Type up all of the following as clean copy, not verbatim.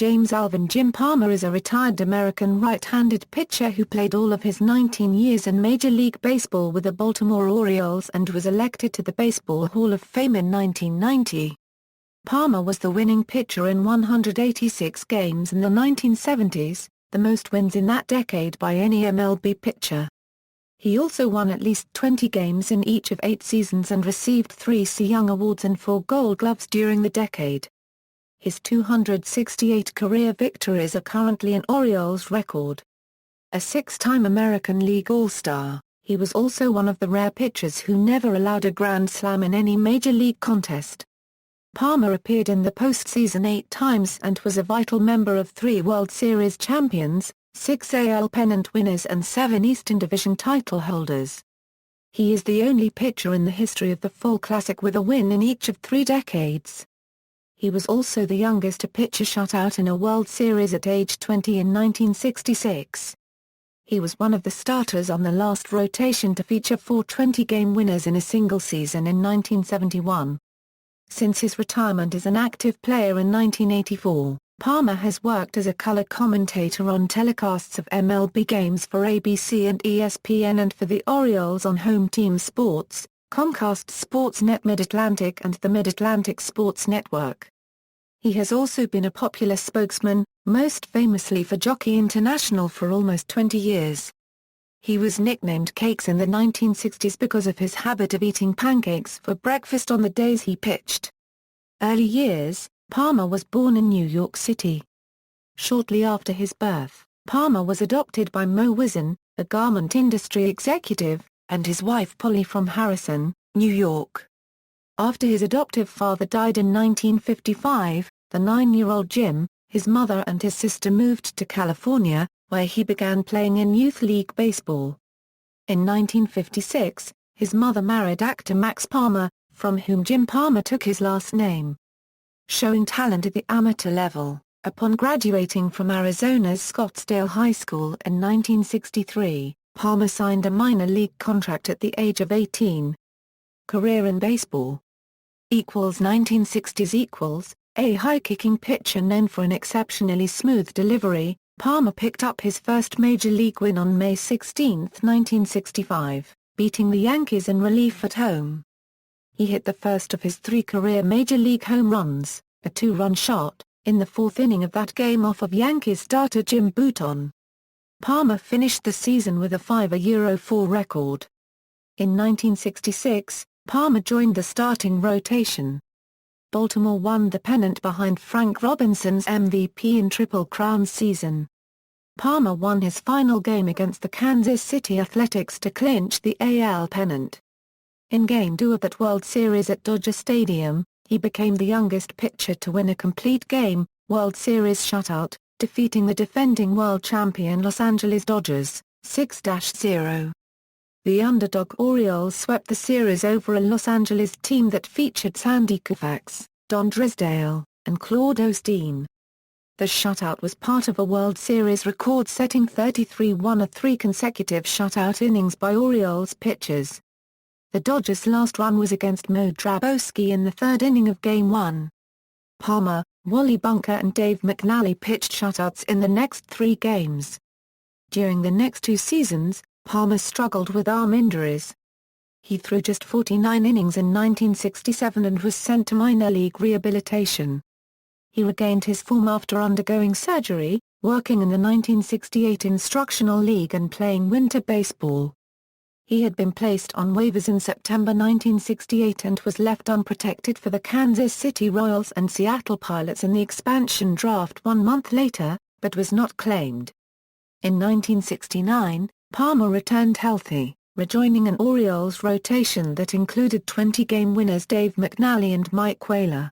James Alvin. Jim Palmer is a retired American right-handed pitcher who played all of his 19 years in Major League Baseball with the Baltimore Orioles and was elected to the Baseball Hall of Fame in 1990. Palmer was the winning pitcher in 186 games in the 1970s, the most wins in that decade by any MLB pitcher. He also won at least 20 games in each of 8 seasons and received 3 Cy Young Awards and 4 Gold Gloves during the decade. His 268 career victories are currently an Orioles record. A 6-time American League All-Star, he was also one of the rare pitchers who never allowed a grand slam in any major league contest. Palmer appeared in the postseason 8 times and was a vital member of 3 World Series champions, 6 AL pennant winners and 7 Eastern Division title holders. He is the only pitcher in the history of the Fall Classic with a win in each of 3 decades. He was also the youngest to pitch a shutout in a World Series at age 20 in 1966. He was one of the starters on the last rotation to feature 4 20-game winners in a single season in 1971. Since his retirement as an active player in 1984, Palmer has worked as a color commentator on telecasts of MLB games for ABC and ESPN and for the Orioles on Home Team Sports, Comcast Sportsnet Mid-Atlantic and the Mid-Atlantic Sports Network. He has also been a popular spokesman, most famously for Jockey International for almost 20 years. He was nicknamed Cakes in the 1960s because of his habit of eating pancakes for breakfast on the days he pitched. Early years, Palmer was born in New York City. Shortly after his birth, Palmer was adopted by Mo Wizan, a garment industry executive, and his wife Polly from Harrison, New York. After his adoptive father died in 1955, the 9-year-old Jim, his mother and his sister moved to California, where he began playing in youth league baseball. In 1956, his mother married actor Max Palmer, from whom Jim Palmer took his last name. Showing talent at the amateur level, upon graduating from Arizona's Scottsdale High School in 1963, Palmer signed a minor league contract at the age of 18. Career in baseball. 1960s A high-kicking pitcher known for an exceptionally smooth delivery, Palmer picked up his first major league win on May 16, 1965, beating the Yankees in relief at home. He hit the first of his 3 career major league home runs, a 2-run shot, in the 4th inning of that game off of Yankees starter Jim Bouton. Palmer finished the season with a 5.04 record. In 1966, Palmer joined the starting rotation. Baltimore won the pennant behind Frank Robinson's MVP in Triple Crown season. Palmer won his final game against the Kansas City Athletics to clinch the AL pennant. In Game 2 of that World Series at Dodger Stadium, he became the youngest pitcher to win a complete game, World Series shutout, defeating the defending world champion Los Angeles Dodgers, 6-0. The underdog Orioles swept the series over a Los Angeles team that featured Sandy Koufax, Don Drysdale, and Claude Osteen. The shutout was part of a World Series record-setting 33-1 of 3 consecutive shutout innings by Orioles pitchers. The Dodgers' last run was against Mo Drabowski in the 3rd inning of Game 1. Palmer, Wally Bunker and Dave McNally pitched shutouts in the next 3 games. During the next 2 seasons, Palmer struggled with arm injuries. He threw just 49 innings in 1967 and was sent to minor league rehabilitation. He regained his form after undergoing surgery, working in the 1968 Instructional League and playing winter baseball. He had been placed on waivers in September 1968 and was left unprotected for the Kansas City Royals and Seattle Pilots in the expansion draft 1 month later, but was not claimed. In 1969, Palmer returned healthy, rejoining an Orioles rotation that included 20-game winners Dave McNally and Mike Whaler.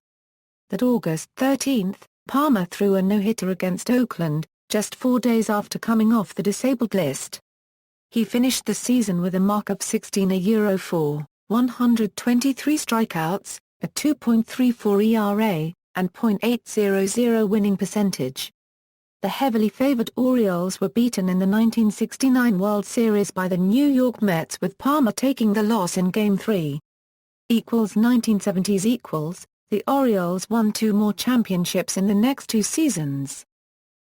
That August 13, Palmer threw a no-hitter against Oakland, just 4 days after coming off the disabled list. He finished the season with a mark of 16.04, 123 strikeouts, a 2.34 ERA, and .800 winning percentage. The heavily favored Orioles were beaten in the 1969 World Series by the New York Mets with Palmer taking the loss in Game 3. 1970s The Orioles won 2 more championships in the next 2 seasons.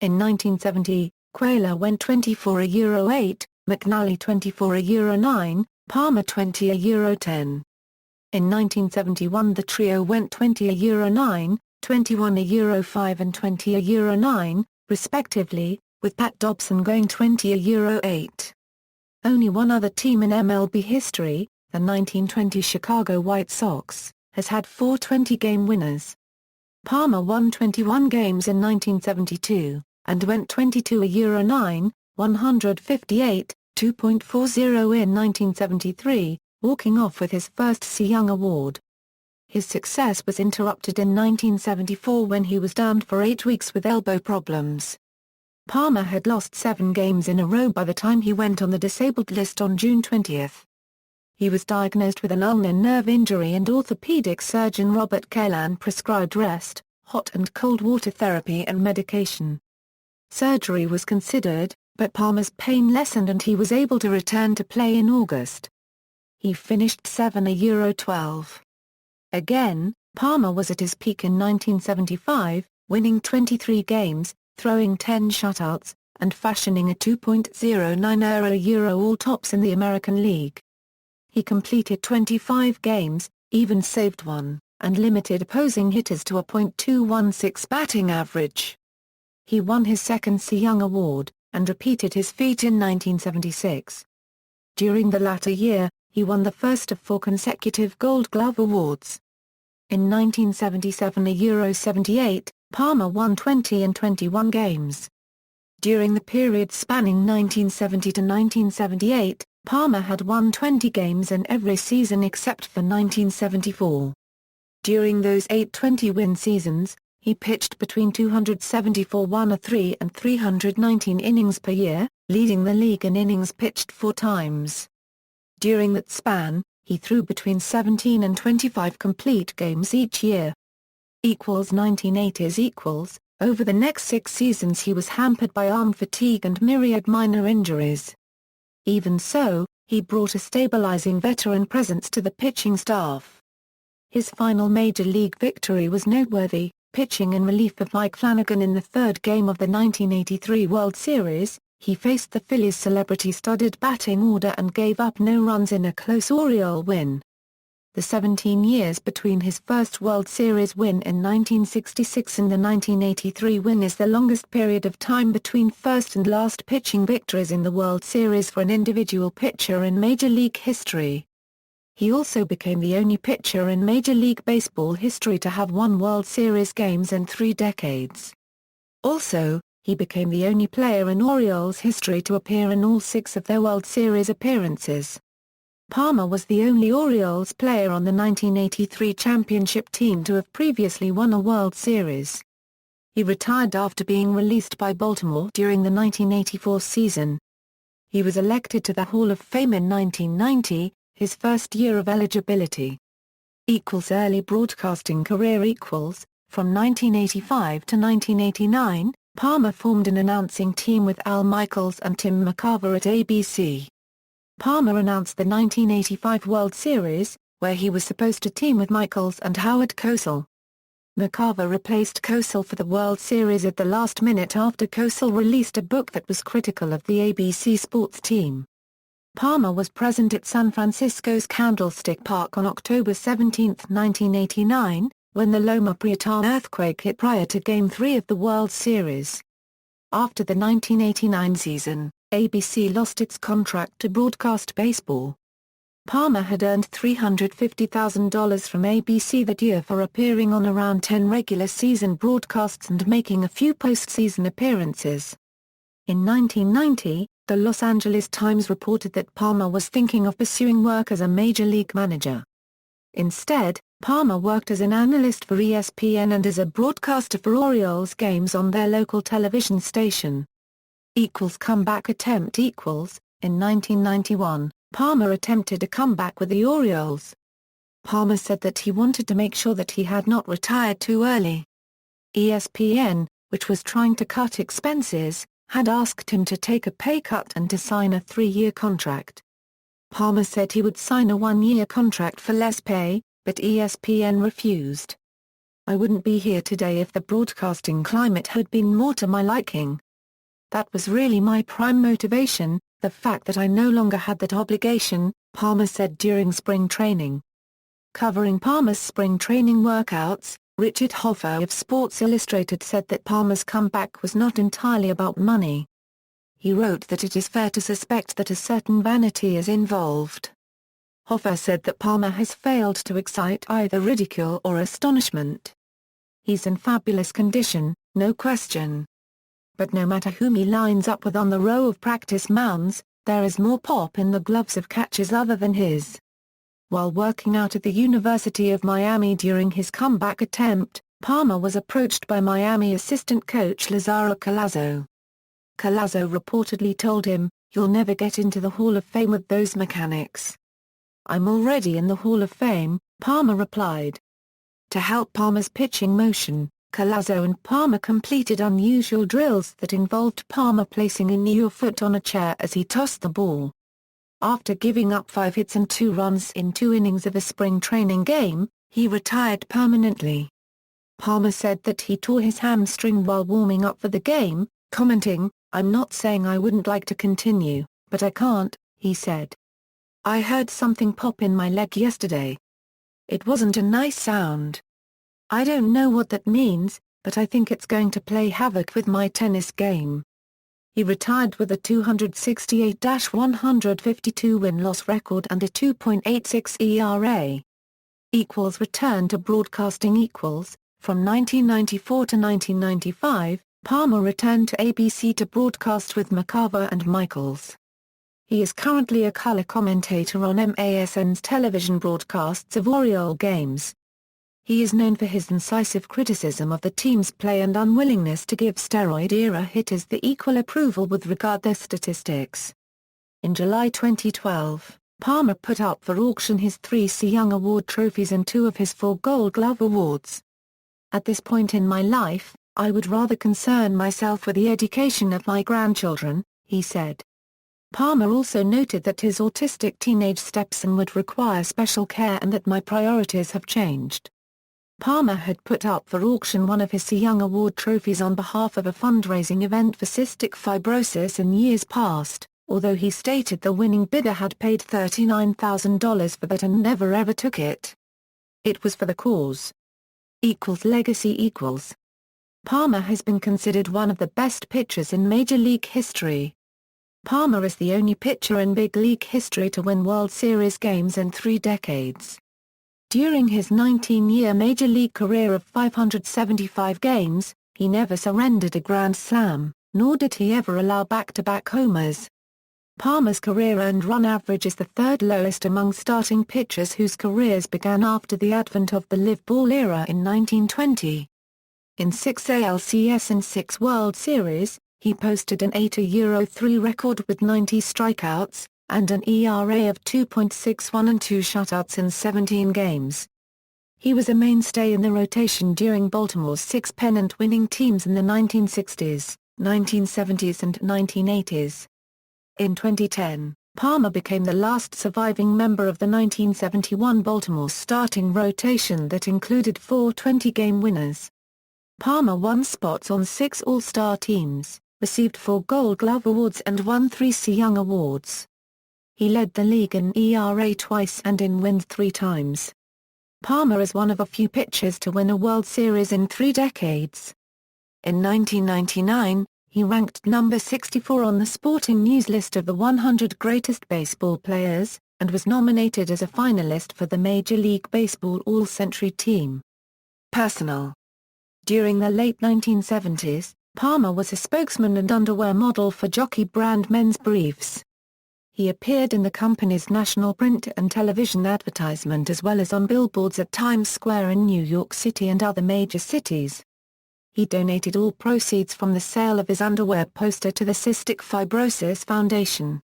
In 1970, Cuellar went 20 for €8, McNally 20 for €9, Palmer 20 €10. In 1971 the trio went 20 €9, 21 €5 and 20 €9, respectively, with Pat Dobson going 20 €8. Only one other team in MLB history, the 1920 Chicago White Sox, has had 4 20-game winners. Palmer won 21 games in 1972, and went 22 €9, 158, 2.40 in 1973, walking off with his first Cy Young Award. His success was interrupted in 1974 when he was down for 8 weeks with elbow problems. Palmer had lost 7 games in a row by the time he went on the disabled list on June 20. He was diagnosed with an ulnar nerve injury and orthopedic surgeon Robert Callahan prescribed rest, hot and cold water therapy and medication. Surgery was considered, but Palmer's pain lessened and he was able to return to play in August. He finished 7 €12. Again, Palmer was at his peak in 1975, winning 23 games, throwing 10 shutouts, and fashioning a 2.09 ERA all-tops in the American League. He completed 25 games, even saved 1, and limited opposing hitters to a .216 batting average. He won his second Cy Young Award, and repeated his feat in 1976. During the latter year, he won the first of 4 consecutive Gold Glove Awards. In 1977 €78, Palmer won 20 and 21 games. During the period spanning 1970 to 1978, Palmer had won 20 games in every season except for 1974. During those 8 20-win seasons, he pitched between 274 1/3 and 319 innings per year, leading the league in innings pitched 4 times. During that span, he threw between 17 and 25 complete games each year. 1980s. Over the next 6 seasons he was hampered by arm fatigue and myriad minor injuries. Even so, he brought a stabilizing veteran presence to the pitching staff. His final major league victory was noteworthy, pitching in relief of Mike Flanagan in the 3rd game of the 1983 World Series. He faced the Phillies' celebrity-studded batting order and gave up no runs in a close Oriole win. The 17 years between his first World Series win in 1966 and the 1983 win is the longest period of time between first and last pitching victories in the World Series for an individual pitcher in Major League history. He also became the only pitcher in Major League Baseball history to have won World Series games in 3 decades. Also, he became the only player in Orioles history to appear in all 6 of their World Series appearances. Palmer was the only Orioles player on the 1983 championship team to have previously won a World Series. He retired after being released by Baltimore during the 1984 season. He was elected to the Hall of Fame in 1990, his first year of eligibility. Early broadcasting career. From 1985 to 1989, Palmer formed an announcing team with Al Michaels and Tim McCarver at ABC. Palmer announced the 1985 World Series, where he was supposed to team with Michaels and Howard Cosell. McCarver replaced Cosell for the World Series at the last minute after Cosell released a book that was critical of the ABC sports team. Palmer was present at San Francisco's Candlestick Park on October 17, 1989, when the Loma Prieta earthquake hit prior to Game 3 of the World Series. After the 1989 season, ABC lost its contract to broadcast baseball. Palmer had earned $350,000 from ABC that year for appearing on around 10 regular season broadcasts and making a few postseason appearances. In 1990, the Los Angeles Times reported that Palmer was thinking of pursuing work as a major league manager. Instead, Palmer worked as an analyst for ESPN and as a broadcaster for Orioles games on their local television station. Comeback attempt. In 1991, Palmer attempted a comeback with the Orioles. Palmer said that he wanted to make sure that he had not retired too early. ESPN, which was trying to cut expenses, had asked him to take a pay cut and to sign a 3-year contract. Palmer said he would sign a 1-year contract for less pay, but ESPN refused. I wouldn't be here today if the broadcasting climate had been more to my liking. That was really my prime motivation, the fact that I no longer had that obligation," Palmer said during spring training. Covering Palmer's spring training workouts, Richard Hoffa of Sports Illustrated said that Palmer's comeback was not entirely about money. He wrote that it is fair to suspect that a certain vanity is involved. Hoffa said that Palmer has failed to excite either ridicule or astonishment. "He's in fabulous condition, no question. But no matter whom he lines up with on the row of practice mounds, there is more pop in the gloves of catchers other than his." While working out at the University of Miami during his comeback attempt, Palmer was approached by Miami assistant coach Lazaro Collazo. Collazo reportedly told him, "You'll never get into the Hall of Fame with those mechanics." "I'm already in the Hall of Fame," Palmer replied. To help Palmer's pitching motion, Collazo and Palmer completed unusual drills that involved Palmer placing a knee or foot on a chair as he tossed the ball. After giving up 5 hits and 2 runs in 2 innings of a spring training game, he retired permanently. Palmer said that he tore his hamstring while warming up for the game, commenting, "I'm not saying I wouldn't like to continue, but I can't," he said. "I heard something pop in my leg yesterday. It wasn't a nice sound. I don't know what that means, but I think it's going to play havoc with my tennis game." He retired with a 268-152 win-loss record and a 2.86 ERA. Returned to broadcasting. From 1994 to 1995, Palmer returned to ABC to broadcast with McCarver and Michaels. He is currently a color commentator on MASN's television broadcasts of Oriole games. He is known for his incisive criticism of the team's play and unwillingness to give steroid-era hitters the equal approval with regard their statistics. In July 2012, Palmer put up for auction his 3 Cy Young Award trophies and 2 of his 4 Gold Glove awards. "At this point in my life, I would rather concern myself with the education of my grandchildren," he said. Palmer also noted that his autistic teenage stepson would require special care and that my priorities have changed. Palmer had put up for auction one of his Cy Young Award trophies on behalf of a fundraising event for cystic fibrosis in years past, although he stated the winning bidder had paid $39,000 for that and never ever took it. "It was for the cause." Legacy. Palmer has been considered one of the best pitchers in Major League history. Palmer is the only pitcher in big league history to win World Series games in 3 decades. During his 19-year Major League career of 575 games, he never surrendered a grand slam, nor did he ever allow back-to-back homers. Palmer's career earned run average is the 3rd lowest among starting pitchers whose careers began after the advent of the live ball era in 1920. In 6 ALCS and 6 World Series, he posted an 8.03 record with 90 strikeouts, and an ERA of 2.61 and 2 shutouts in 17 games. He was a mainstay in the rotation during Baltimore's 6 pennant-winning teams in the 1960s, 1970s and 1980s. In 2010, Palmer became the last surviving member of the 1971 Baltimore starting rotation that included 4 20-game winners. Palmer won spots on 6 All-Star teams, received 4 Gold Glove awards and won 3 Cy Young awards. He led the league in ERA twice and in wins 3 times. Palmer is one of a few pitchers to win a World Series in 3 decades. In 1999, he ranked number 64 on the Sporting News list of the 100 greatest baseball players, and was nominated as a finalist for the Major League Baseball All-Century Team. Personal. During the late 1970s, Palmer was a spokesman and underwear model for jockey brand Men's Briefs. He appeared in the company's national print and television advertisement as well as on billboards at Times Square in New York City and other major cities. He donated all proceeds from the sale of his underwear poster to the Cystic Fibrosis Foundation.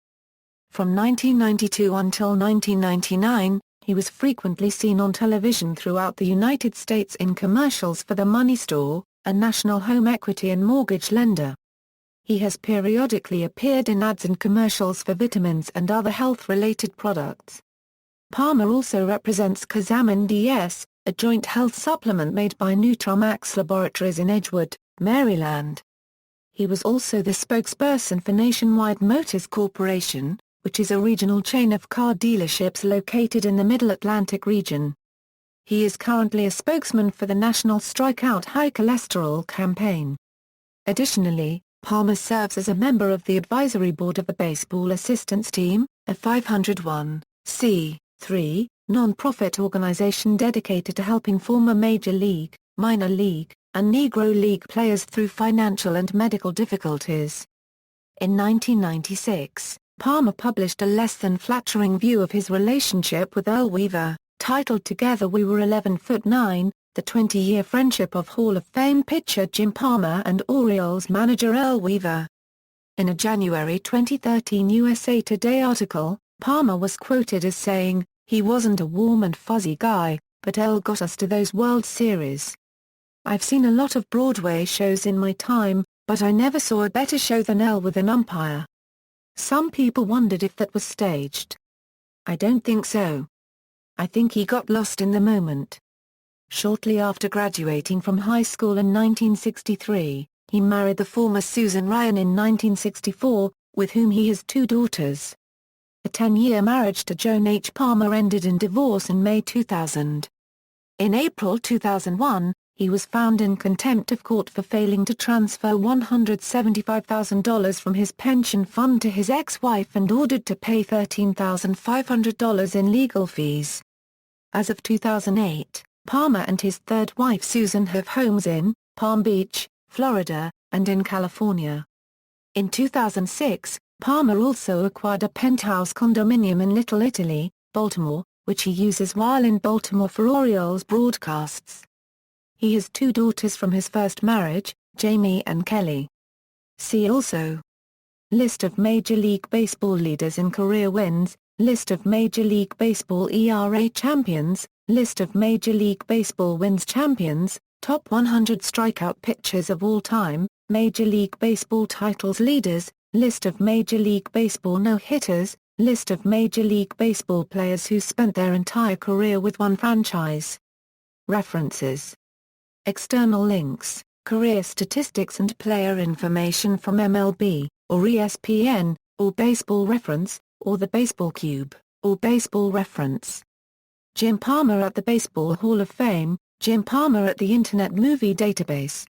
From 1992 until 1999, he was frequently seen on television throughout the United States in commercials for the Money Store, a national home equity and mortgage lender. He has periodically appeared in ads and commercials for vitamins and other health-related products. Palmer also represents Kazaman DS, a joint health supplement made by Nutramax Laboratories in Edgewood, Maryland. He was also the spokesperson for Nationwide Motors Corporation, which is a regional chain of car dealerships located in the Middle Atlantic region. He is currently a spokesman for the National Strikeout High Cholesterol campaign. Additionally, Palmer serves as a member of the advisory board of the Baseball Assistance Team, a 501(c)(3) non-profit organization dedicated to helping former Major League, Minor League, and Negro League players through financial and medical difficulties. In 1996, Palmer published a less-than-flattering view of his relationship with Earl Weaver, titled Together We Were 11'9", the 20-year friendship of Hall of Fame pitcher Jim Palmer and Orioles manager Earl Weaver. In a January 2013 USA Today article, Palmer was quoted as saying, "He wasn't a warm and fuzzy guy, but Earl got us to those World Series. I've seen a lot of Broadway shows in my time, but I never saw a better show than Earl with an umpire." Some people wondered if that was staged. I don't think so. I think he got lost in the moment. Shortly after graduating from high school in 1963, he married the former Susan Ryan in 1964, with whom he has 2 daughters. A 10-year marriage to Joan H. Palmer ended in divorce in May 2000. In April 2001, he was found in contempt of court for failing to transfer $175,000 from his pension fund to his ex-wife and ordered to pay $13,500 in legal fees. As of 2008, Palmer and his third wife Susan have homes in Palm Beach, Florida, and in California. In 2006, Palmer also acquired a penthouse condominium in Little Italy, Baltimore, which he uses while in Baltimore for Orioles broadcasts. He has 2 daughters from his first marriage, Jamie and Kelly. See also: List of Major League Baseball leaders in career wins, List of Major League Baseball ERA champions, List of Major League Baseball wins champions, Top 100 strikeout pitchers of all time, Major League Baseball titles leaders, List of Major League Baseball no-hitters, List of Major League Baseball players who spent their entire career with one franchise. References. External links, career statistics and player information from MLB, or ESPN, or Baseball Reference, or the Baseball Cube, or Baseball Reference. Jim Palmer at the Baseball Hall of Fame, Jim Palmer at the Internet Movie Database.